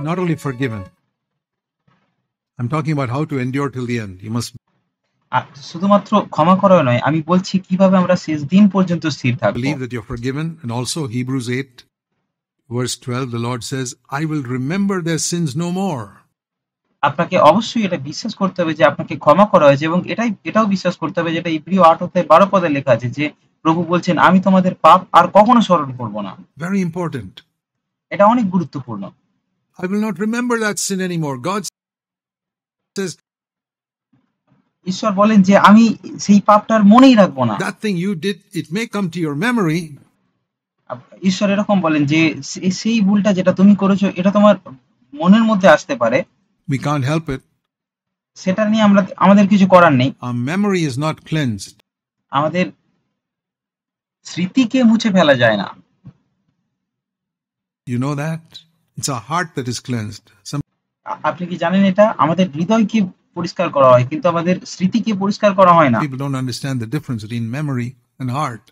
not only forgiven, I'm talking about how to endure till the end. You must শুধুমাত্র ক্ষমা করা নয়, আমি বলছি কিভাবে আমরা শেষ দিন পর্যন্ত স্থির থাকবো। believe that you're forgiven. And also Hebrews 8 verse 12, the Lord says, I will remember their sins no more. আপনাকে অবশ্যই এটা বিশ্বাস করতে হবে যে আপনাকে ক্ষমা করা হয়েছে, এবং এটাও বিশ্বাস করতে হবে যেটা ইব্রিয় 8:12 লেখা আছে যে প্রভু বলছেন, আমি তোমাদের পাপ আর কখনো স্মরণ করব না। Very important. এটা অনেক গুরুত্বপূর্ণ। I will not remember that sin anymore. God says, ঈশ্বর বলেন যে আমি সেই পাপটার মনেই রাখবো না। that thing you did, it may come to your memory. ঈশ্বর এরকম বলেন যে সেই ভুলটা যেটা তুমি করেছো এটা তোমার মনের মধ্যে আসতে পারে, We can't help it. সেটা নিয়ে আমাদের কিছু করার নেই। Our memory is not cleansed. আমাদের স্মৃতিকে মুছে ফেলা যায় না। You know that? It's our heart that is cleansed. আপনি কি জানেন এটা? আমাদের হৃদয়কে পরিষ্কার করা হয়, কিন্তু আমাদের স্মৃতিকে পরিষ্কার করা হয় না। People don't understand the difference between memory and heart.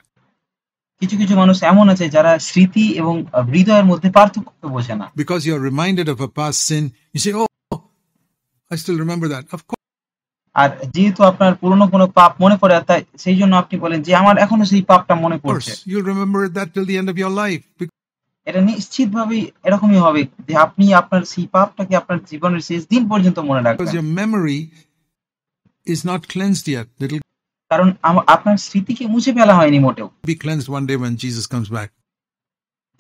কিছু কিছু মানুষ এমন আছে যারা স্মৃতি এবং হৃদয়ের মধ্যে পার্থক্য বোঝে না। Because you are reminded of a past sin, you say, oh, I still remember that. Of course. আর যেহেতু আপনার পুরনো কোনো পাপ মনে পড়ে, তাই সেই জন্য আপনি বলেন যে আমার এখনো সেই পাপটা মনে পড়ছে। You'll remember that till the end of your life. এটা নিশ্চিতভাবেই এরকমই হবে যে আপনি আপনার সেই পাপটাকে আপনার জীবনের শেষ দিন পর্যন্ত মনে রাখবেন। Because your memory is not cleansed yet. It'll কারণ আপনার স্মৃতিকে মুছে ফেলা হয়নি মোটেও। be cleansed one day when Jesus comes back.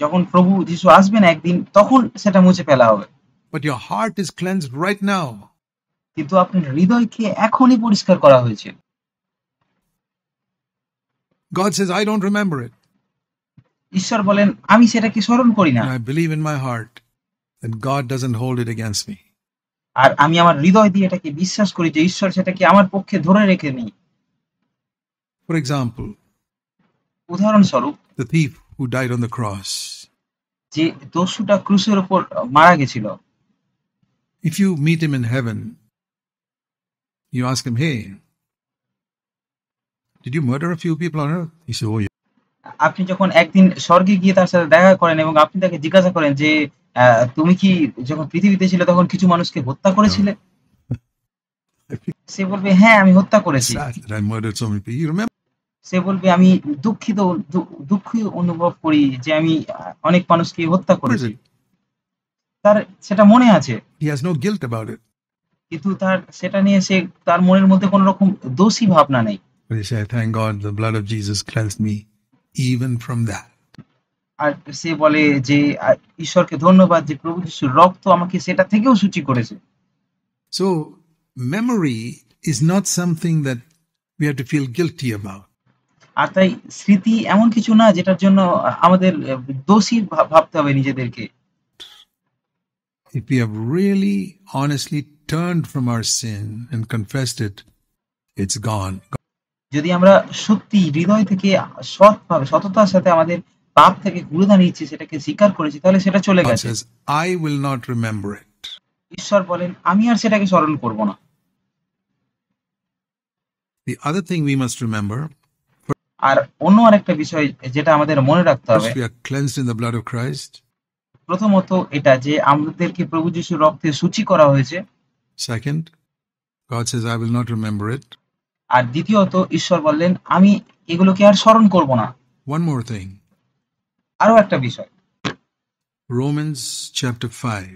যখন প্রভু যিশু আসবেন একদিন, তখন সেটা মুছে ফেলা হবে। But your heart is cleansed right now. কিন্তু আপনার হৃদয়কে এখনই পরিষ্কার করা হয়েছে। God says, I don't remember it. ঈশ্বর বলেন, আমি সেটাকে স্মরণ করি না। And I believe in my heart that God doesn't hold it against me. আর আমি আমার হৃদয় দিয়ে এটাকে বিশ্বাস করি যে ঈশ্বর সেটাকে আমার পক্ষে ধরে রেখে নেই। For example, উদাহরণস্বরূপ, the thief who died on the cross. যে দস্যুটা ক্রুশের উপর মারা গেছিল। If you meet him in heaven, you ask him, hey, did you murder a few people on earth? He said, oh yeah. আপনি যখন একদিন স্বর্গে গিয়ে তার সাথে দেখা করেন এবং আপনি তাকে জিজ্ঞাসা করেন যে তুমি কি যখন পৃথিবীতে ছিলে তখন কিছু মানুষকে হত্যা করেছিলে? সে বলবে, হ্যাঁ, আমি হত্যা করেছি। সে বলবে, আমি দুঃখ অনুভব করি যে আমি অনেক মানুষকে হত্যা করেছি। তার সেটা মনে আছে। He has no guilt about it. কিন্তু সেটা নিয়ে তার মনের মধ্যে কোনো রকম দোষী ভাবনা নেই। But he said, thank God the blood of Jesus cleansed me even from that. আর সে বলে যে ঈশ্বরকে ধন্যবাদ যে প্রভু যিশুর রক্ত আমাকে সেটা থেকেও সূচি করেছে। So memory is not something that we have to feel guilty about. আর তাই স্মৃতি এমন কিছু না যেটার জন্য আমাদের দোষী ভাবতে হবে নিজেদেরকে। If we have really honestly turned from our sin and confessed it, it's gone. যদি আমরা সত্যি হৃদয় থেকে সততার সাথে আমাদের পাপ থেকে ঘুরে দাঁড়িয়েছি, সেটাকে স্বীকার করেছি, তাহলে সেটা চলে গেছে। I will not remember it. ঈশ্বর বলেন, আমি আর সেটাকে স্মরণ করব না। The other thing we must remember, আর অন্য আরেকটা বিষয় যেটা আমাদের মনে রাখতে হবে, we are cleansed in the blood of Christ. প্রথমত এটা যে আমাদেরকে প্রভু যিশুর রক্তে সূচি করা হয়েছে। Second, God says, I will not remember it. আর দ্বিতীয়ত ঈশ্বর বললেন, আমি এগুলোকে আর স্মরণ করব না। One more thing. আরো একটা বিষয়, Romans chapter 5.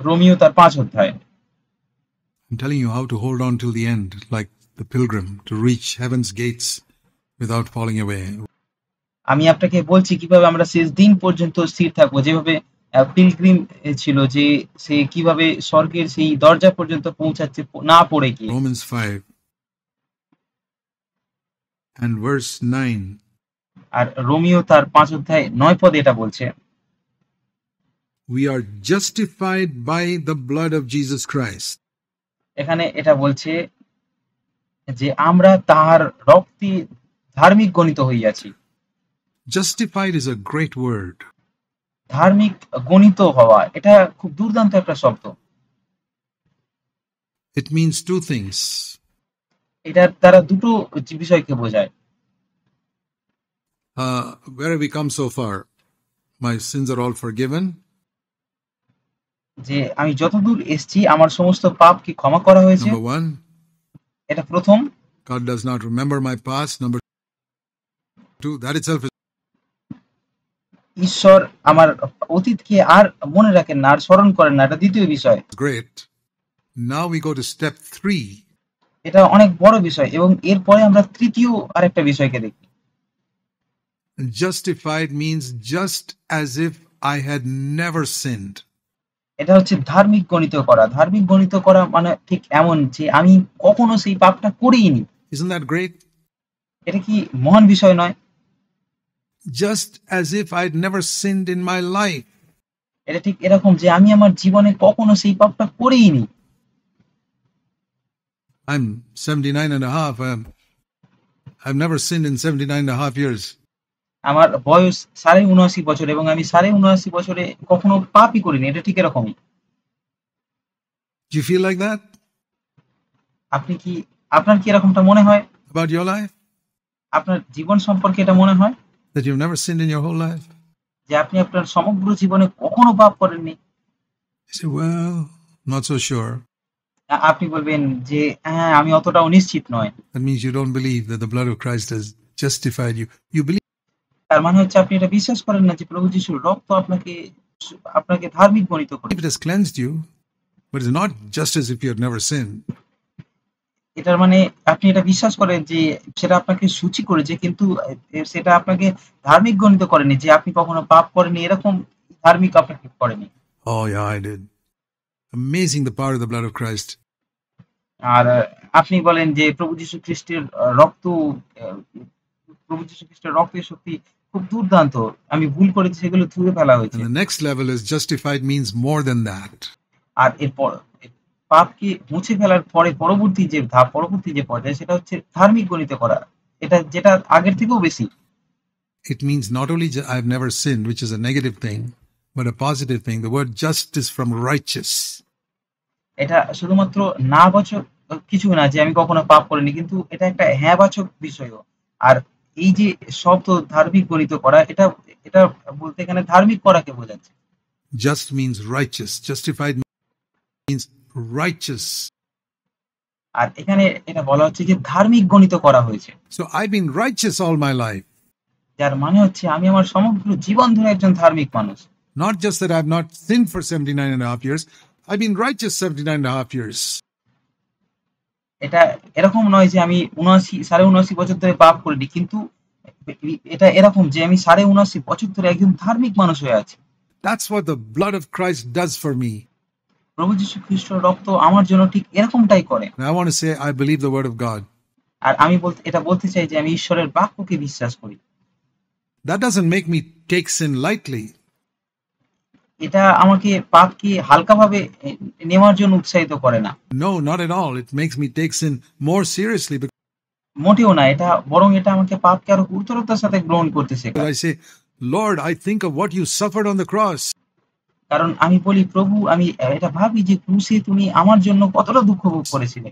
রোমিও তার 5 অধ্যায়। I'm telling you how to hold on till the end, like the pilgrim, to reach heaven's gates without falling away. আমি আপনাকে বলছি কিভাবে আমরা শেষ দিন পর্যন্ত স্থির থাকবো, যেভাবে পিলগ্রিম ছিল, যে সে কিভাবে স্বর্গের সেই দরজা পর্যন্ত পৌঁছাচ্ছে না পড়ে গিয়ে। Romans 5 and verse 9. R Romeo তার 5 অধ্যায় 9 পদে এটা বলছে, We are justified by the blood of Jesus Christ. এখানে এটা বলছে যে আমরা তাহার রক্তে ধার্মিক গণিত হইয়াছি। Justified is a great word. ধার্মিক গণিত হওয়া, এটা খুব দুর্দান্ত একটা শব্দ। It means two things. এটার দ্বারা দুটো বিষয়কে বোঝায়। Where have we come so far? My sins are all forgiven. যে আমি যতদূর এসেছি আমার সমস্ত পাপ কি ক্ষমা করা হয়েছে। Number one, এটা প্রথম। God does not remember my past. Number two, that itself is ঈশ্বর আমার অতীতকে আর মনে রাখেন না, আর স্মরণ করেন না, এটা দ্বিতীয় বিষয়। great. Now we go to step 3. এটা অনেক বড় বিষয় এবং এরপরে আমরা তৃতীয় আরেকটা বিষয়কে দেখি। Justified means just as if I had never sinned. এটা হচ্ছে ধার্মিক গণিত করা। ধার্মিক গণিত করা মানে ঠিক এমন যে আমি কখনো সেই পাপটা করিনি। Isn't that great? এটা কি মহান বিষয় নয়? Just as if I'd never sinned in my life. এটা ঠিক এরকম যে আমি আমার জীবনে কখনো সেই পাপটা করিনি। I'm 79 and a half. I've never sinned in 79 and a half years. আমার বয়স ৭৯ বছর এবং আমি ৭৯ বছরে কখনো পাপই করিনি। এটা ঠিক এরকমই। Do you feel like that আপনার কি এরকমটা মনে হয়? about your life? আপনার জীবন সম্পর্কে এটা মনে হয় That you've never sinned in your whole life? যে আপনি আপনার সমগ্র জীবনে কখনো পাপ করেননি? You say, well, not so sure. আপনি বলবেন যে হ্যাঁ, আমি অতটাও নিশ্চিত নয়। That means you don't believe that the blood of Christ has justified you. You believe তার মানে হচ্ছে আপনি এটা বিশ্বাস করেন না যে প্রভু যিশুর রক্ত আপনাকে ধার্মিক গণিত করে। it has cleansed you, but it's not just as if you had never sinned. এটার মানে আপনি এটা বিশ্বাস করেন যে সেটা আপনাকে সূচি করেছে, কিন্তু সেটা আপনাকে ধার্মিক গণিত করেনি যে আপনি কখনো পাপ করেনি, এরকম ধার্মিক আপনাকে করেনি। Oh, yeah, I did. Amazing the power of the blood of Christ. আর আপনি বলেন যে প্রভু যীশু খ্রিস্টের প্রভু যীশু খ্রিস্টের রক্তের শক্তি খুব দুর্দান্ত, আমি ভুল করেছি সেগুলো ধুয়ে ফেলা হয়েছে। And the next level is justified means more than that. আর এরপর পাপকে মুছে ফেলার পরে পরবর্তী যে ধাপ, পরবর্তী যে পর্যায়ে, সেটা হচ্ছে ধার্মিক গণিত করা। যেটা আগের থেকেও বেশি। It means not only I've never sinned, which is a negative thing, but a positive thing. The word just is from righteous. এটা শুধুমাত্র না বাচক কিছু না যে আমি কখনো পাপ করিনি, কিন্তু এটা একটা হ্যাঁ বাচক বিষয়ও। আর এই যে শব্দ ধার্মিক গণিত করা, এটা বলতে এখানে ধার্মিক করাকে বোঝাচ্ছে। Just means righteous. Justified means righteous. আর এখানে এটা বলা হচ্ছে যে ধার্মিক গণিত করা হয়েছে। So I've been righteous all my life. যার মানে হচ্ছে আমি আমার সমগ্র জীবন ধরে একজন ধার্মিক মানুষ। Not just that I've not sinned for 79 and a half years. I've been righteous 79 and a half years. এটা এরকম নয় যে আমি ৭৯ বছর ধরে পাপ করিনি, কিন্তু এটা এরকম যে আমি ৭৯ বছর ধরে একজন ধার্মিক মানুষ হয়ে আছি। That's what the blood of Christ does for me. প্রভু যীশু খ্রিস্টের রক্ত আমার জন্য ঠিক এরকমটাই করে। And I want to say I believe the word of God. আর আমি এটা বলতে চাই যে আমি ঈশ্বরের বাক্যকে বিশ্বাস করি। That doesn't make me take sin lightly. এটা আমাকে পাপকে হালকাভাবে নেওয়ার জন্য উৎসাহিত করে না। No, not at all. It makes me take sin more seriously. মোটেও না, বরং এটা আমাকে পাপকে আরো গুরুতরতার সাথে গ্রহণ করতে শেখায়। I say, Lord, I think of what you suffered on the cross. কারণ আমি বলি, প্রভু, আমি এটা ভাবি যে ক্রুশে তুমি আমার জন্য কতটা দুঃখ ভোগ করেছিলে।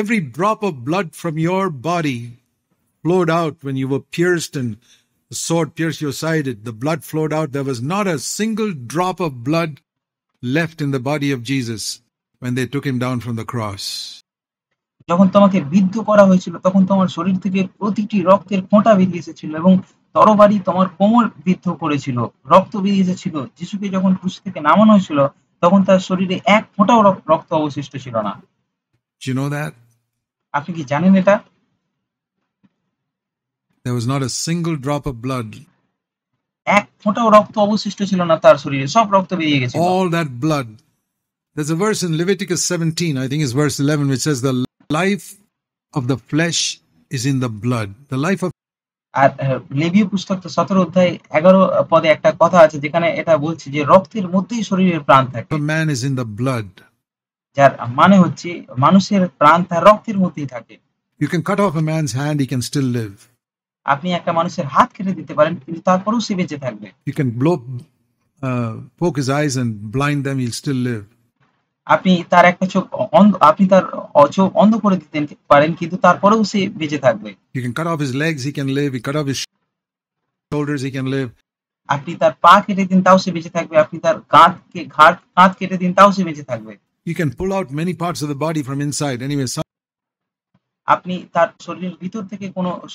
Every drop of blood from your body flowed out when you were pierced and the sword pierced your side. The blood flowed out. There was not a single drop of blood left in the body of Jesus when they took him down from the cross. যখন তোমাকে বিদ্ধ করা হয়েছিল তখন তোমার শরীর থেকে প্রতিটি রক্তের ফোঁটা বেরিয়ে এসেছিল এবং তরবারি তোমার কোমর বিদ্ধ করেছিল, রক্ত বেরিয়ে এসেছিল। যিশুকে যখন ক্রুশ থেকে নামানো হয়েছিল তখন তার শরীরে এক ফোঁটাও রক্ত অবশিষ্ট ছিল না। Do you know that? আপনি কি জানেন এটা? There was not a single drop of blood. এক ফোঁটাও রক্ত অবশিষ্ট ছিল না তার শরীরে, সব রক্ত বেরিয়ে গেছিল। All that blood. There's a verse in Leviticus 17, I think it's verse 11, which says the life of the flesh is in the blood. The life of আর লেবীয় পুস্তক 17 অধ্যায় 11 পদে একটা কথা আছে যেখানে এটা বলছে যে রক্তের মধ্যেই শরীরের প্রাণ থাকে। a man is in the blood. যার মানে হচ্ছে মানুষের প্রাণ তার রক্তের মধ্যেই থাকে। You can cut off a man's hand, he can still live. আপনি একটা মানুষের হাত কেটে দিতে পারেন, কিন্তু তারপরেও সে বেঁচে থাকবে। You can poke his eyes and blind them, he'll still live. আপনি তার একটা চোখ চোখ অন্ধ করে দিতে পারেন, কিন্তু তারপরেও সে বেঁচে থাকবে। You can cut off his legs, he can live. You cut off his shoulders, he can live. আপনি তার পা কেটে দিন তাও সে বেঁচে থাকবে, আপনি তার কাঁধ কেটে দিন তাও সে বেঁচে থাকবে। You can pull out many parts of the body from inside. Anyway, some আপনি তার শরীরের ভিতর থেকে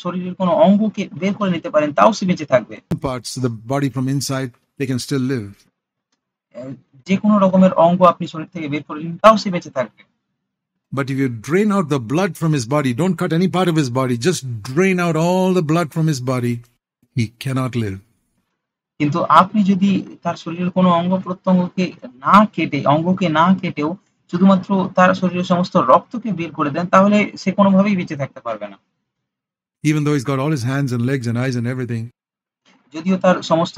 শরীরের কোনো অঙ্গকে বের করে নিতে পারেন তাও সে বেঁচে থাকবে। parts of the body from inside, they can still live. যে কোনো রকমের অঙ্গ আপনি শরীর থেকে বের করে নিন তাও সে বেঁচে থাকবে। But if you drain out the blood from his body, don't cut any part of his body, just drain out all the blood from his body, he cannot live. কিন্তু আপনি যদি তার শরীরের কোনো অঙ্গকে না কেটেও শুধুমাত্র তার শরীরের সমস্ত রক্তকে বের করে দেন, তাহলে সে কোনোভাবেই বেঁচে থাকতে পারবে না। Even though he's got all his hands and legs and eyes and everything, যদিও তার সমস্ত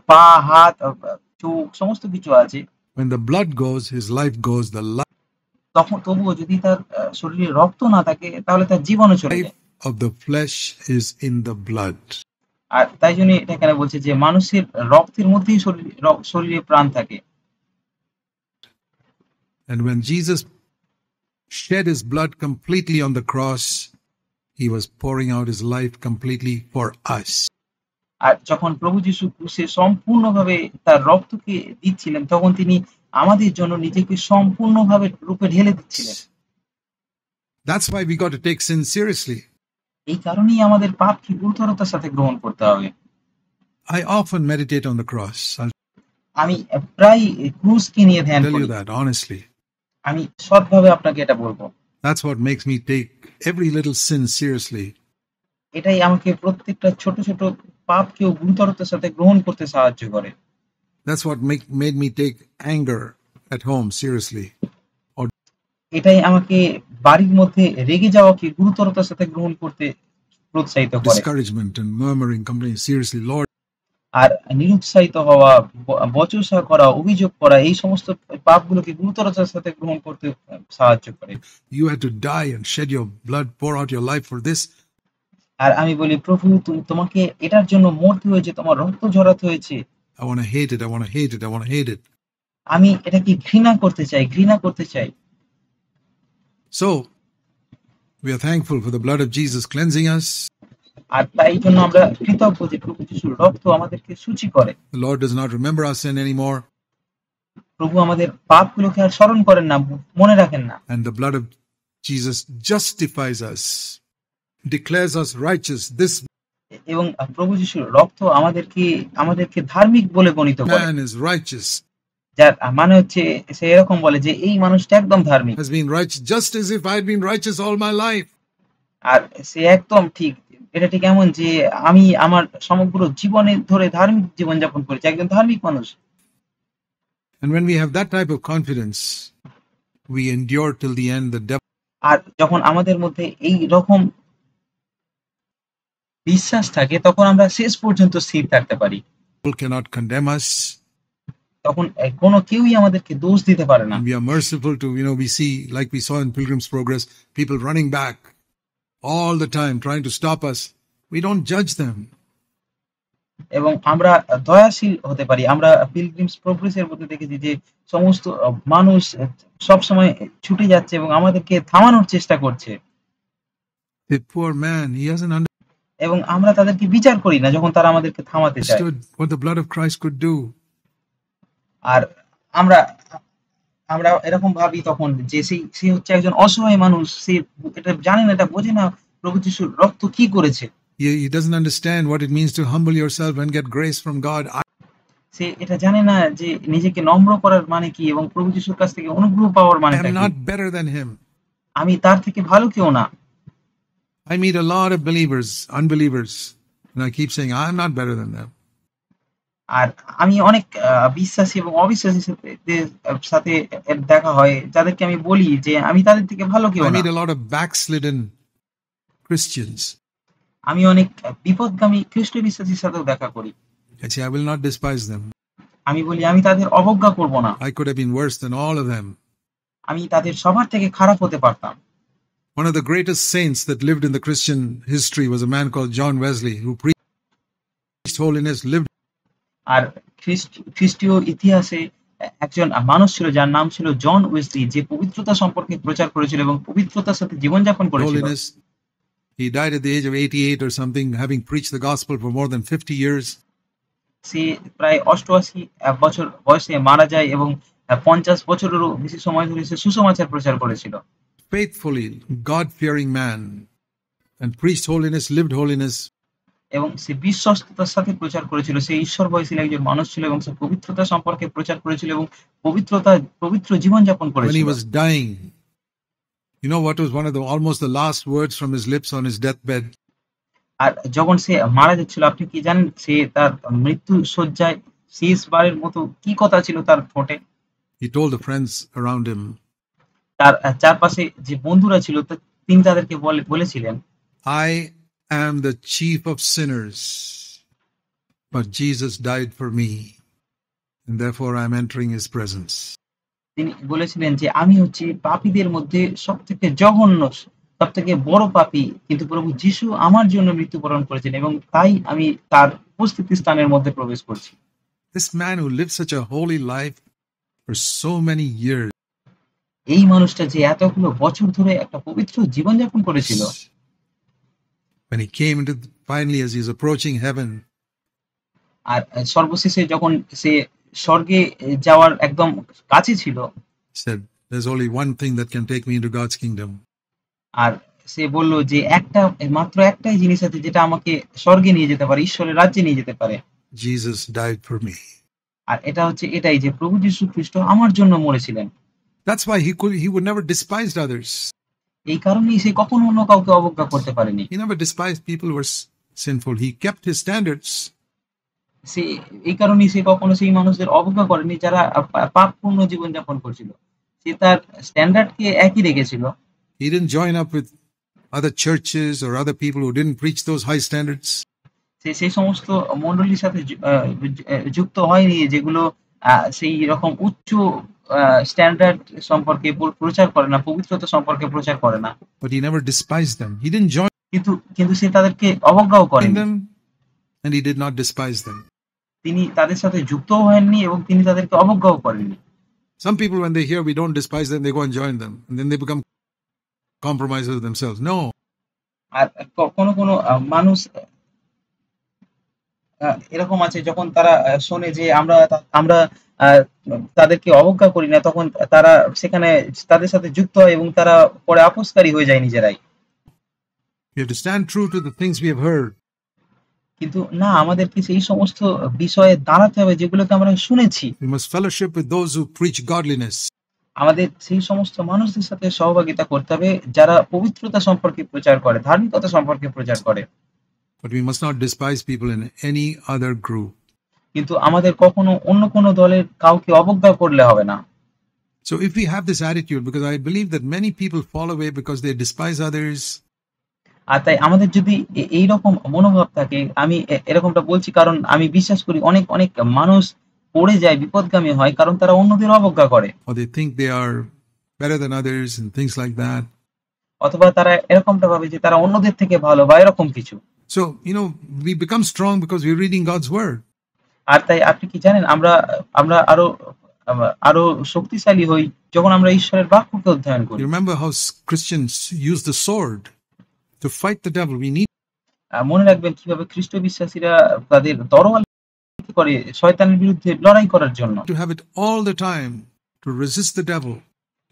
পা, হাত, চোখ সমস্ত কিছু আছে, when the blood goes, his life goes. The তবুও যদি তার শরীরে রক্ত না থাকে তাহলে তার জীবনও চলে যায়। life of the flesh is in the blood. আর তাই জন্য এটা এখানে বলছে যে মানুষের রক্তের মধ্যেই শরীরে প্রাণ থাকে। And when Jesus shed his blood completely on the cross, he was pouring out his life completely for us. আর যখন প্রভু যীশু ক্রুশে সম্পূর্ণভাবে তার রক্তকে দিচ্ছিলেন, তখন তিনি আমাদের জন্য নিজেকে সম্পূর্ণভাবে রূপে ঢেলে দিচ্ছিলেন। That's why we got to take sin seriously. এই কারণেই আমাদের পাপকে গুরুতরতার সাথে গ্রহণ করতে হবে। I often meditate on the cross. I'll আমি প্রায় ক্রুশকে নিয়ে ধ্যান tell করি। you that honestly. আমি সৎভাবে আপনাকে এটা বলবো। That's what makes me take every little sin seriously. এটাই আমাকে প্রত্যেকটা ছোট ছোট পাপকেও গুরুতরতার সাথে গ্রহণ করতে সাহায্য করে। That's what made me take anger at home seriously. এটাই আমাকে বাড়ির মধ্যে রেগে যাওয়াকে গুরুতরতার সাথে গ্রহণ করতে প্রোৎসাহিত করে। Discouragement and murmuring, complaining seriously, Lord. আর নিরুৎসাহিত হওয়া, বচসা করা, অভিযোগ করা, এই সমস্ত পাপগুলোকে গুরুতরতার সাথে গ্রহণ করতে সাহায্য করে। You had to die and shed your blood, pour out your life for this. আর আমি বলি, প্রভু তোমাকে এটার জন্য মরতে হয়েছে, তোমার রক্ত ঝরাতে হয়েছে। I want to hate it. I want to hate it. I want to hate it. আমি এটাকে ঘৃণা করতে চাই। So we are thankful for the blood of Jesus cleansing us. আর তাই জন্য আমরা কৃতজ্ঞ যে প্রভু যিশুর রক্ত আমাদেরকে শুচি করে। The Lord does not remember our sin anymore. প্রভু আমাদের পাপগুলোকে আর স্মরণ করেন না, মনে রাখেন না। And the blood of Jesus justifies us, declares us righteous. This এবং প্রভু যিশুর রক্ত আমাদেরকে ধার্মিক বলে গণিত করে। man is righteous, যার মানে হচ্ছে সে এরকম বলে যে এই মানুষটা একদম ধার্মিক, has been righteous, just as if I had been righteous all my life. আর সে একদম ঠিক, এটা ঠিক এমন যে আমি আমার সমগ্র জীবনে ধরে ধার্মিক জীবনযাপন করেছি, একজন ধার্মিক মানুষ। And when we have that type of confidence, we endure till the end. The devil আর যখন আমাদের মধ্যে এই রকম বিশ্বাস থাকে, তখন আমরা শেষ পর্যন্ত স্থির থাকতে পারি। cannot condemn us. তখন কোনো কেউই আমাদেরকে দোষ দিতে পারে না। And we are merciful to, we see, like we saw in Pilgrim's Progress, people running back all the time, trying to stop us. We don't judge them. এবং আমরা দয়াশীল হতে পারি। আমরা পিলগ্রিমস প্রোগ্রেসের মধ্যে দেখেছি যে সমস্ত মানুষ সবসময় ছুটে যাচ্ছে এবং আমাদেরকে থামানোর চেষ্টা করছে। The poor man, he hasn't এবং আমরা তাদেরকে বিচার করি না যখন তারা আমাদেরকে থামাতে চায়। understood what the blood of Christ could do. আর আমরা এরকম ভাবি তখন যে সে হচ্ছে একজন অসহায় মানুষ, সে এটা জানে না, এটা বোঝে না প্রভু যিশুর রক্ত কি করেছে। He doesn't understand what it means to humble yourself and get grace from God. সে এটা জানে না যে নিজেকে নম্র করার মানে কি এবং প্রভু যিশুর কাছ থেকে অনুগ্রহ পাওয়ার মানে I am not better than him. আমি তার থেকে ভালো কেউ না। I meet a lot of unbelievers, and I keep saying, I'm not better than them. আর আমি অনেক বিশ্বাসী এবং অবিশ্বাসীর সাথে দেখা হয়, যাদেরকে আমি বলি যে আমি তাদের থেকে ভালো কেউ I না। meet a lot of backslidden Christians. আমি অনেক বিপদগামী খ্রিস্ট বিশ্বাসীর সাথেও দেখা করি। I say, I will not despise them. আমি বলি আমি তাদের অবজ্ঞা করব না। I could have been worse than all of them. আমি তাদের সবার থেকে খারাপ হতে পারতাম। One of the greatest saints that lived in the Christian history was a man called John Wesley, who preached holiness, lived. আর খ্রিস্টীয় ইতিহাসে একজন মানুষ ছিল যার নাম ছিল জন ওয়েসলি, যে পবিত্রতা সম্পর্কে প্রচার করেছিল এবং পবিত্রতার সাথে জীবনযাপন করেছিল। Holiness. He died at the age of 88 or something, having preached the gospel for more than 50 years. সে প্রায় 88 বছর বয়সে মারা যায় এবং 50 বছরেরও বেশি সময় ধরে সে সুসমাচার প্রচার করেছিল। Faithfully, God-fearing man, and preached holiness, lived holiness. এবং সে বিশ্বস্ততার সাথে প্রচার করেছিল। সে ঈশ্বর ভয়শীল একজন মানুষ ছিল এবং সে পবিত্রতা সম্পর্কে প্রচার করেছিল এবং পবিত্র জীবনযাপন When he করেছিল। was dying, you know what was one of the almost the last words from his lips on his deathbed? আর যখন সে মারা যাচ্ছিল, আপনি কি জানেন সে তার মৃত্যু শয্যায় শেষবারের মতো কি কথা ছিল তার ঠোঁটে? He told the friends around him, তার চারপাশে যে বন্ধুরা ছিল তিনি তাদেরকে বলেছিলেন, I am the chief of sinners, but Jesus died for me, and therefore I am entering his presence. তিনি বলেছিলেন যে আমি হচ্ছি পাপীদের মধ্যে সবথেকে জঘন্য, সবথেকে বড় পাপী, কিন্তু প্রভু যিশু আমার জন্য মৃত্যুবরণ করেছেন এবং তাই আমি তার উপস্থিতি স্থানের মধ্যে প্রবেশ করছি। This man who lived such a holy life for so many years, এই মানুষটা যে এতগুলো বছর ধরে একটা পবিত্র জীবনযাপন করেছিল, when he came into finally as he was approaching heaven, আর সর্বশেষে যখন সে স্বর্গে যাওয়ার একদম কাছে ছিল, he said, there's only one thing that can take me into God's kingdom. আর সে বলল যে মাত্র একটাই জিনিস আছে যেটা আমাকে স্বর্গে নিয়ে যেতে পারে, ঈশ্বরের রাজ্যে নিয়ে যেতে পারে। Jesus died for me. আর এটা হচ্ছে এটাই যে প্রভু যীশু খ্রিস্ট আমার জন্য মরেছিলেন। That's why he would never despise others. এই কারণেই সে কখনো অন্য কাউকে অবজ্ঞা করতে পারেনি। He never despised people who were sinful. He kept his standards. সে এই কারণেই সে কখনো সেই মানুষদের অবজ্ঞা করেনি যারা পাপপূর্ণ জীবনযাপন করছিল। সে তার স্ট্যান্ডার্ডকে একই রেখেছিল। He didn't join up with other churches or other people who didn't preach those high standards. সে সেই সমস্ত মণ্ডলীর সাথে যুক্ত হয়নি যেগুলো সেই রকম উচ্চ স্ট্যান্ডার্ড সম্পর্কে প্রচার করে না, পবিত্রতা সম্পর্কে প্রচার করে না। But he never despised them. He didn't join কিন্তু সে তাদেরকে অবজ্ঞাও করেনি। them, and he did not despise them. তিনি তাদের সাথে যুক্তও হননি এবং তিনি তাদেরকে অবজ্ঞাও করেননি। Some people, when they hear we don't despise them, they go and join them, and then they become compromisers themselves. No. আর কোনো মানুষ এরকম আছে, যখন তারা শোনে যে আমরা তাদেরকে অবজ্ঞা করি না, তখন তারা সেখানে তাদের সাথে যুক্ত হয় এবং তারা পরে আপোসকারী হয়ে যায় নিজেরাই। We have to stand true to the things we have heard. কিন্তু না, আমাদেরকে সেই সমস্ত বিষয়ে দাঁড়াতে হবে যেগুলোকে আমরা শুনেছি। We must fellowship with those who preach godliness. আমাদের সেই সমস্ত মানুষদের সাথে সহভাগিতা করতে হবে যারা পবিত্রতা সম্পর্কে প্রচার করে, ধার্মিকতা সম্পর্কে প্রচার করে। But we must not despise people in any other group. কিন্তু আমাদের কখনো অন্য কোনো দলের কাউকে অবজ্ঞা করলে হবে না। So if we have this attitude, because I believe that many people fall away because they despise others. আর তাই আমাদের যদি এইরকম মনোভাব থাকে, আমি এরকমটা বলছি কারণ আমি বিশ্বাস করি অনেক মানুষ পড়ে যায়, বিপদগামী হয়, কারণ তারা অন্যদের অবজ্ঞা করে। Or they think they are better than others and things like that. অথবা তারা এরকমটা ভাবে যে তারা অন্যদের থেকে ভালো বা এরকম কিছু। So, we become strong because we're reading God's word. আর তাই আপনি কি জানেন, আমরা আরো শক্তিশালী হই যখন আমরা ঈশ্বরের বাক্যকে অধ্যয়ন করি। You remember how Christians use the sword to fight the devil. We need মনে রাখবেন কিভাবে খ্রিস্ট বিশ্বাসীরা তাদের তরোয়াল করে শয়তানের বিরুদ্ধে লড়াই করার জন্য। to have it all the time to resist the devil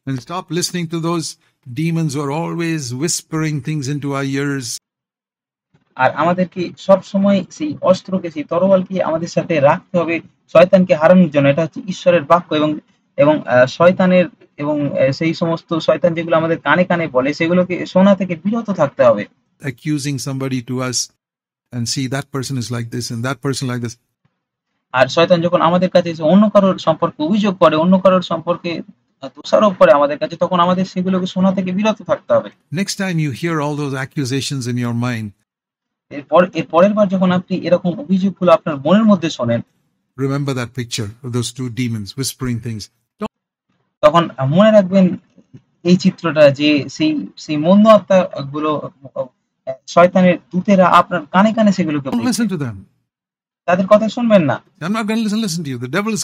and stop listening to those demons who are always whispering things into our ears. আর আমাদেরকে সব সময় সেই অস্ত্রকে, সেই তরোয়ালকে আমাদের সাথে রাখতে হবে শয়তানকে হারানোর জন্য। এটা হচ্ছে ঈশ্বরের বাক্য এবং শয়তানের এবং সেই সমস্ত শয়তান যেগুলো আমাদের কানে কানে বলে সেগুলোকে শোনা থেকে বিরত থাকতে হবে। Accusing somebody to us and see that person is like this and that person like this. আর শয়তান যখন আমাদের কাছে এসে অন্য কারোর সম্পর্কে অভিযোগ করে, অন্য কারোর সম্পর্কে দোষারোপ করে আমাদের কাছে, তখন আমাদের সেগুলোকে শোনা থেকে বিরত থাকতে হবে। Next time you hear all those accusations in your mind, এর পরের বার যখন আপনি এরকম অভিযোগগুলো আপনার মনের মধ্যে শোনেন, remember that picture of those two demons whispering things. তখন মনে রাখবেন এই চিত্রটা যে সেই মন্দ আত্মাগুলো, শয়তানের দূতেরা আপনার কানে কানে সেগুলোকে Don't বলছে। listen to them. তাদের কথা শুনবেন না। I'm not going to listen to you. The devil is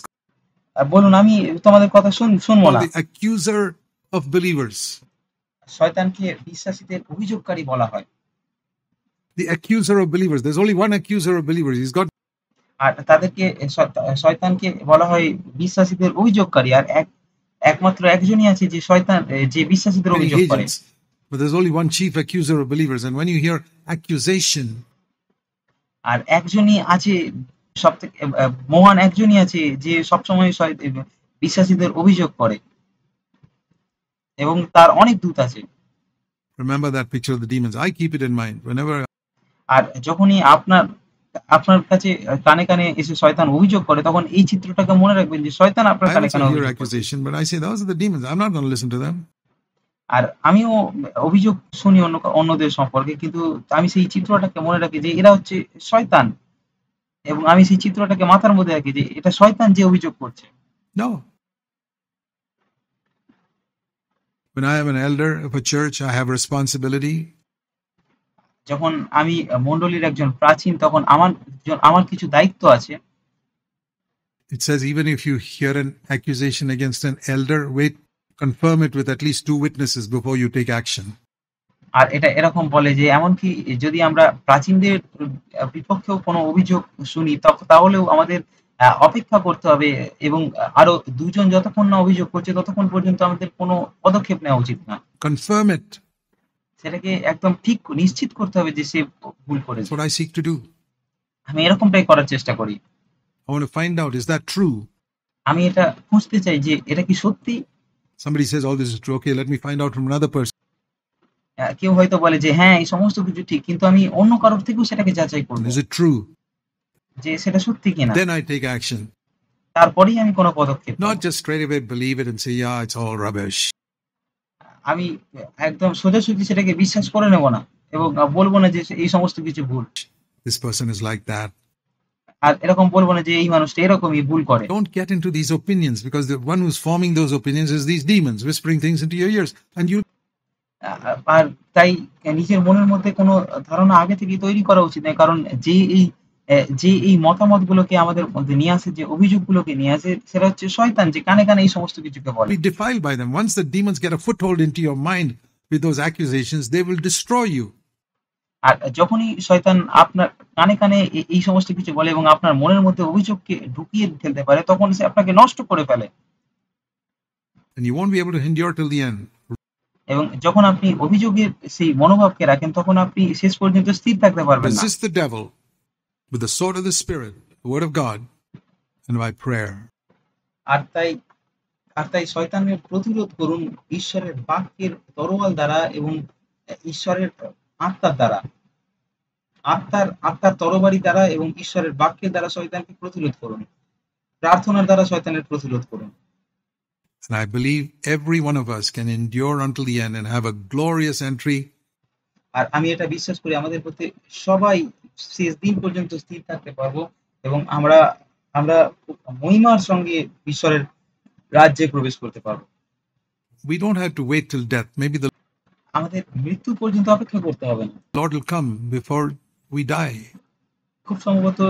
বলুন আমি তোমাদের কথা শুনবো না। the accuser of believers. শয়তানকে বিশ্বাসীদের অভিযোগকারী বলা হয়। The accuser of believers. There's only one accuser of believers. He's got আর তাদেরকে শয়তানকে বলা হয় বিশ্বাসীদের অভিযোগকারী। আর একমাত্র একজনই আছে যে শয়তান যে বিশ্বাসীদের Many অভিযোগ করে। agents, but there's only one chief accuser of believers. And when you hear accusation, আর একজনই আছে সবথেকে মহান একজনই আছে যে সবসময় বিশ্বাসীদের অভিযোগ করে, এবং তার অনেক দূত আছে। remember that picture of the demons. I keep it in mind whenever আর যখনই আপনার আপনার কাছে কানে কানে এসে শয়তান অভিযোগ করে, তখন এই চিত্রটাকে মনে রাখবেন যে শয়তান আপনার I কানে also কানে hear অভিযোগ করে। accusation, but I say those are the demons. I'm not going to listen to them. আর আমিও অভিযোগ শুনি অন্যদের সম্পর্কে, কিন্তু আমি সেই চিত্রটাকে মনে রাখি যে এরা হচ্ছে শয়তান, এবং আমি সেই চিত্রটাকে মাথার মধ্যে রাখি যে এটা শয়তান যে অভিযোগ করছে। No. When I am an elder of a church, I have responsibility. যখন আমি মণ্ডলীর একজন প্রাচীন, তখন আমার কিছু দায়িত্ব আছে। It says even if you hear an accusation against an elder, wait, confirm it with at least 2 witnesses before you take action. আর এটা এরকম বলে যে এমনকি যদি আমরা প্রাচীনদের বিপক্ষেও কোনো অভিযোগ শুনি, তাহলেও আমাদের অপেক্ষা করতে হবে, এবং আরো দুজন যতক্ষণ না অভিযোগ করছে ততক্ষণ পর্যন্ত আমাদের কোনো পদক্ষেপ নেওয়া উচিত না। Confirm it. সেটাকে একদম ঠিক নিশ্চিত করতে হবে যে সে ভুল That's করেছে। what I seek to do. আমি এরকমটাই করার চেষ্টা করি। I want to find out, is that true? আমি এটা খুঁজতে চাই যে এটা কি সত্যি। Somebody says all this is true. Okay, let me find out from another person. কেউ হয়তো বলে যে হ্যাঁ এই সমস্ত কিছু ঠিক, কিন্তু আমি অন্য কারোর থেকেও সেটাকে যাচাই করবো Is it true? যে সেটা সত্যি কিনা। Then I take action. তারপরেই আমি কোনো পদক্ষেপ নেব। Not just straight away believe it and say, yeah, it's all rubbish. আমি একদম সোজাসুজি সেটাকে বিশ্বাস করে নেব না, এবং বলবো না যে এই সমস্ত কিছু ভুল। This person is like that. আর এরকম বলবো না যে এই মানুষটা এরকমই ভুল করে। Don't get into these opinions, because the one who's forming those opinions is these demons whispering things into your ears. And you আর তাই নিজের মনের মধ্যে কোনো ধারণা আগে থেকেই তৈরি করা উচিত নয়, কারণ যে এই মতামতগুলোকে আমাদের মধ্যে নিয়ে আসে, যে অভিযোগগুলোকে নিয়ে আসে, সেটা হচ্ছে শয়তান, যে কানে কানে এই সমস্ত কিছুকে বলে। be defiled by them. Once the demons get a foothold into your mind with those accusations, they will destroy you. আর যখনই শয়তান আপনার কানে কানে এই সমস্ত কিছু বলে এবং আপনার মনের মধ্যে অভিযোগকে ঢুকিয়ে ফেলতে পারে, তখন সে আপনাকে নষ্ট করে ফেলে, And you won't be able to endure till the end. এবং যখন আপনি অভিযোগের সেই মনোভাবকে রাখেন, তখন আপনি শেষ পর্যন্ত স্থির থাকতে পারবেন না। Resist the devil with the sword of the Spirit, the word of God, and by prayer. আর তাই শয়তানের প্রতিরোধ করুন ঈশ্বরের বাক্যের তরোয়াল দ্বারা, এবং ঈশ্বরের আত্মার দ্বারা, আত্মার তরবারি দ্বারা এবং ঈশ্বরের বাক্যের দ্বারা শয়তানকে প্রতিরোধ করুন। প্রার্থনার দ্বারা শয়তানের প্রতিরোধ করুন। And I believe every one of us can endure until the end and have a glorious entry. আর আমি এটা বিশ্বাস করি আমাদের প্রতি সবাই শেষ দিন পর্যন্ত স্থির থাকতে পারবো, এবং আমরা মহিমার সঙ্গে ঈশ্বরের রাজ্যে প্রবেশ করতে পারবো। We don't have to wait till death. Maybe the আমাদের মৃত্যু পর্যন্ত অপেক্ষা করতে হবে না। Lord will come before we die. খুব সম্ভবত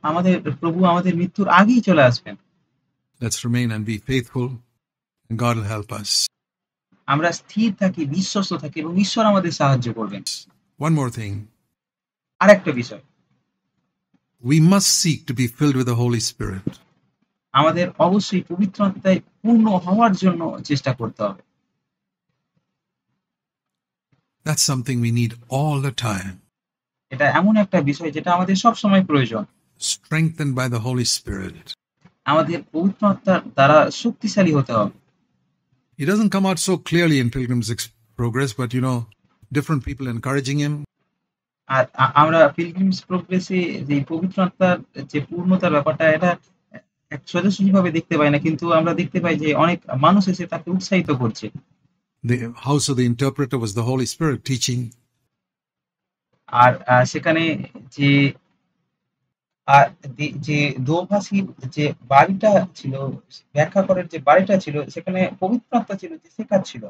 আমাদের প্রভু আমাদের মৃত্যুর আগেই চলে আসবেন। Let's remain and be faithful, and God will help us. আমরা স্থির থাকি, বিশ্বস্ত থাকি, এবং ঈশ্বর আমাদের সাহায্য করবেন। One more thing. আরেকটা বিষয়, We must seek to be filled with the Holy Spirit. আমাদের অবশ্যই পবিত্র আত্মায় পূর্ণ হওয়ার জন্য চেষ্টা করতে হবে। That's something we need all the time. এটা এমন একটা বিষয় যেটা আমাদের সব সময় প্রয়োজন। Strengthened by the Holy Spirit. আমাদের পবিত্র আত্মার দ্বারা শক্তিশালী হতে হবে। He doesn't come out so clearly in Pilgrim's Progress, but different people encouraging him. আর আমরা পিলগ্রিমস প্রোগ্রেসে যে পবিত্র আত্মার যে পূর্ণতার ব্যাপারটা, এটা সোজাসুজি ভাবে দেখতে পাই না, কিন্তু আমরা দেখতে পাই যে অনেক মানুষ এসে তাকে উৎসাহিত করছে। The house of the interpreter was the Holy Spirit teaching. আর সেখানে যে দোভাষীর যে বাড়িটা ছিল, ব্যাখ্যা করার যে বাড়িটা ছিল, সেখানে পবিত্র আত্মা ছিল যে শেখাচ্ছিল।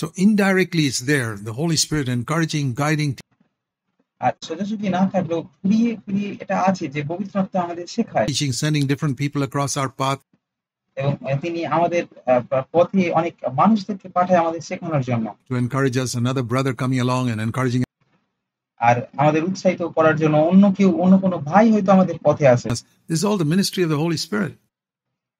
So indirectly it's there, the Holy Spirit encouraging, guiding. আর সোজাসুজি না থাকলেও ঘুরিয়ে ফিরিয়ে এটা আছে যে পবিত্র আত্মা আমাদের শেখায়, Teaching, sending different people across our path. এবং তিনি আমাদের পথে অনেক মানুষদেরকে পাঠায় আমাদের শেখানোর জন্য। To encourage us, another brother coming along and encouraging. আর আমাদের উৎসাহিত করার জন্য অন্য কোনো ভাই হয়তো আমাদের পথে আসে। This is all the ministry of the Holy Spirit.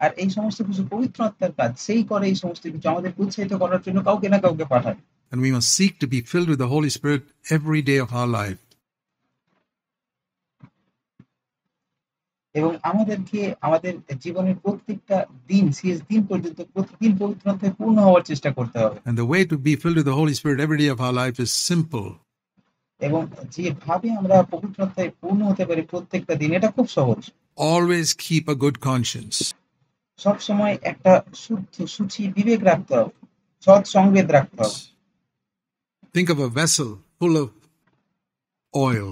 আর এই সমস্ত কিছু পবিত্র আত্মার কাজ, সেই করে এই সমস্ত কিছু আমাদেরকে উৎসাহিত করার জন্য কাউকে না কাউকে পাঠায়। And we must seek to be filled with the Holy Spirit every day of our life. এবং আমাদেরকে আমাদের জীবনের প্রত্যেকটা দিন, শেষ দিন পর্যন্ত প্রতিদিন পবিত্র আত্মায় পূর্ণ হওয়ার চেষ্টা করতে হবে। And the way to be filled with the Holy Spirit every day of our life is simple. এবং যেভাবে আমরা পবিত্র আত্মায় পূর্ণ হতে পারি প্রত্যেকটা দিন, এটা খুব সহজ। Always keep a good conscience. সব সময় একটা শুদ্ধ সূচি বিবেক রাখতে হবে, সৎ সংবেদ রাখতে হবে। Think of a vessel full of oil.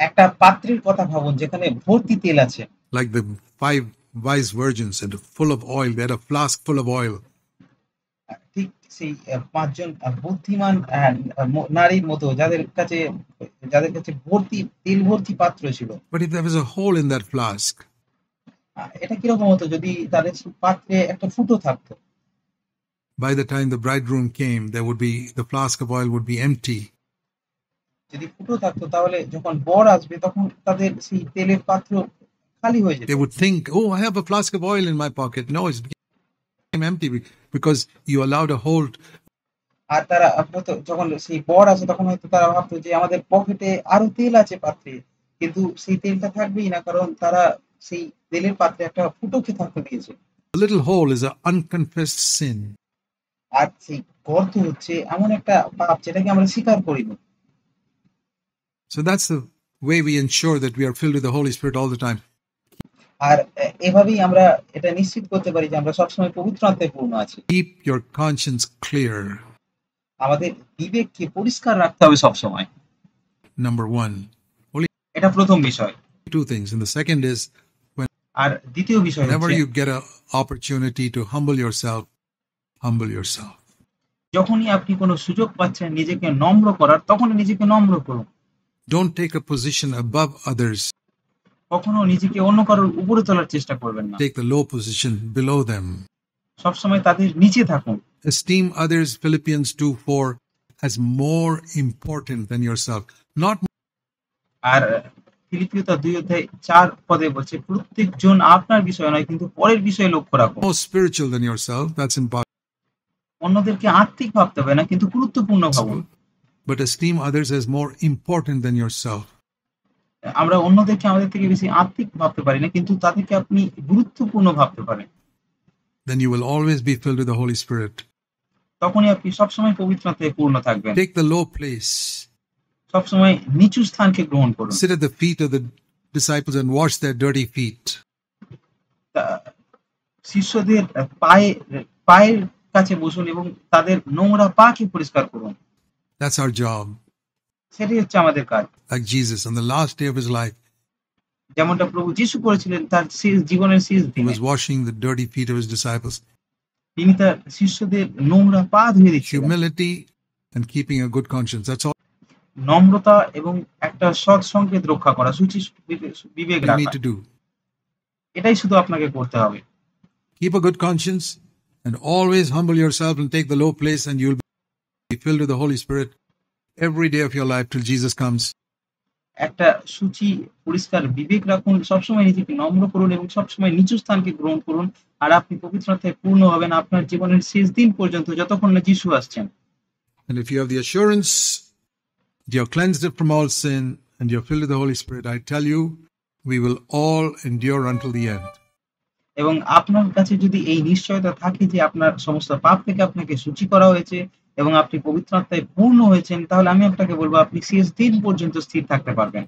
একটা পাত্রের কথা ভাবুন যেখানে ভর্তি তেল আছে। Like the 5 wise virgins and full of oil. They had a flask full of oil. ঠিক সেই পাঁচজন বুদ্ধিমান নারীর মতো যাদের কাছে ভর্তি তেল ভর্তি পাত্র ছিল। But if there was a hole in that flask, এটা কিরকম হতো যদি তাদের পাত্রে একটা ফুটো থাকতো? by the time the bridegroom came, the flask of oil would be empty. যদি ফুটো থাকতো তাহলে যখন বর আসবে তখন তাদের সেই তেলের পাত্র খালি হয়ে যেত। They would think, oh, I have a flask of oil in my pocket. No, it's became empty because you allowed a hole. আর তারা যখন সেই বর আসে তখন হয়তো তারা ভাবতো যে আমাদের পকেটে আরো তেল আছে পাত্রে, কিন্তু সেই তেলটা থাকবেই না, কারণ তারা সেই তেলের পাত্রে একটা ফুটোকে থাকতে দিয়েছে। A little hole is an unconfessed sin. আর সেই গর্ত হচ্ছে এমন একটা পাপ যেটাকে আমরা স্বীকার করিনি। So that's the way we ensure that we are filled with the Holy Spirit all the time. আর এভাবেই আমরা এটা নিশ্চিত করতে পারি যে আমরা সবসময় পবিত্র আত্মায় পূর্ণ আছি। Keep your conscience clear. আমাদের বিবেককে পরিষ্কার রাখতে হবে সবসময়। Number 1. এটা প্রথম বিষয়। 2 things. And the second is, আর দ্বিতীয় বিষয় whenever হচ্ছে you get an opportunity to humble yourself, humble yourself. যখনই আপনি কোনো সুযোগ পাচ্ছেন নিজেকে নম্র করার, তখনই নিজেকে নম্র করুন। Don't take a position above others. কখনো নিজেকে অন্য কারোর উপরে তোলার চেষ্টা করবেন না। Take the low position below them. সবসময় তাদের নিচে থাকুন। Esteem others, Philippians 2:4, as more important than yourself. Not আর ফিলিপিও 2:4 বলছে প্রত্যেকজন আপনার বিষয় নয় কিন্তু পরের বিষয়ে লক্ষ্য রাখুন। more spiritual than yourself. That's impossible. অন্যদেরকে আত্মিক ভাবতে হবে না, কিন্তু গুরুত্বপূর্ণ ভাবুন। But esteem others as more important than yourself. আমরা অন্যদেরকে আমাদের থেকে বেশি আত্মিক ভাবতে পারি না, কিন্তু তাদেরকে আপনি গুরুত্বপূর্ণ ভাবতে পারেন। Then you will always be filled with the Holy Spirit. তখনই আপনি সবসময় পবিত্র আত্মায় পূর্ণ থাকবেন। Take the low place. সবসময় নিচু স্থানকে গ্রহণ করুন। Sit at the feet of the disciples and wash their dirty feet. শিষ্যদের পায়ের কাছে বসুন এবং তাদের নোংরা পাকে পরিষ্কার করুন। That's our job. সেটাই হচ্ছে আমাদের কাজ। Like Jesus on the last day of his life, যেমনটা প্রভু যিশু করেছিলেন তার জীবনের শেষ he দিনে, was washing the dirty feet of his disciples. তিনি তার শিষ্যদের নোংরা পা ধুয়ে দিচ্ছিলেন। Humility and keeping a good conscience. That's all নম্রতা এবং একটা সৎ সংকেত রক্ষা করা, সূচি বিবেক you রাখা, need to do. এটাই শুধু আপনাকে করতে হবে। Keep a good conscience and always humble yourself and take the low place, and you'll be filled with the Holy Spirit every day of your life till Jesus comes. একটা সূচি পরিষ্কার বিবেক রাখুন, সবসময় নিজেকে নম্র করুন এবং সবসময় নিচু স্থানকে গ্রহণ করুন, আর আপনি পবিত্র আত্মায় পূর্ণ হবেন আপনার জীবনের শেষ দিন পর্যন্ত, যতক্ষণ না যিশু আসছেন। And if you have the assurance that you're cleansed from all sin and you're filled with the Holy Spirit, I tell you, we will all endure until the end. এবং আপনার কাছে যদি এই নিশ্চয়তা থাকে যে আপনার সমস্ত পাপ থেকে আপনাকে সূচি করা হয়েছে এবং আপনি পবিত্র আত্মায় পূর্ণ হয়েছেন, তাহলে আমি আপনাকে বলবো আপনি শেষ দিন পর্যন্ত স্থির থাকতে পারবেন।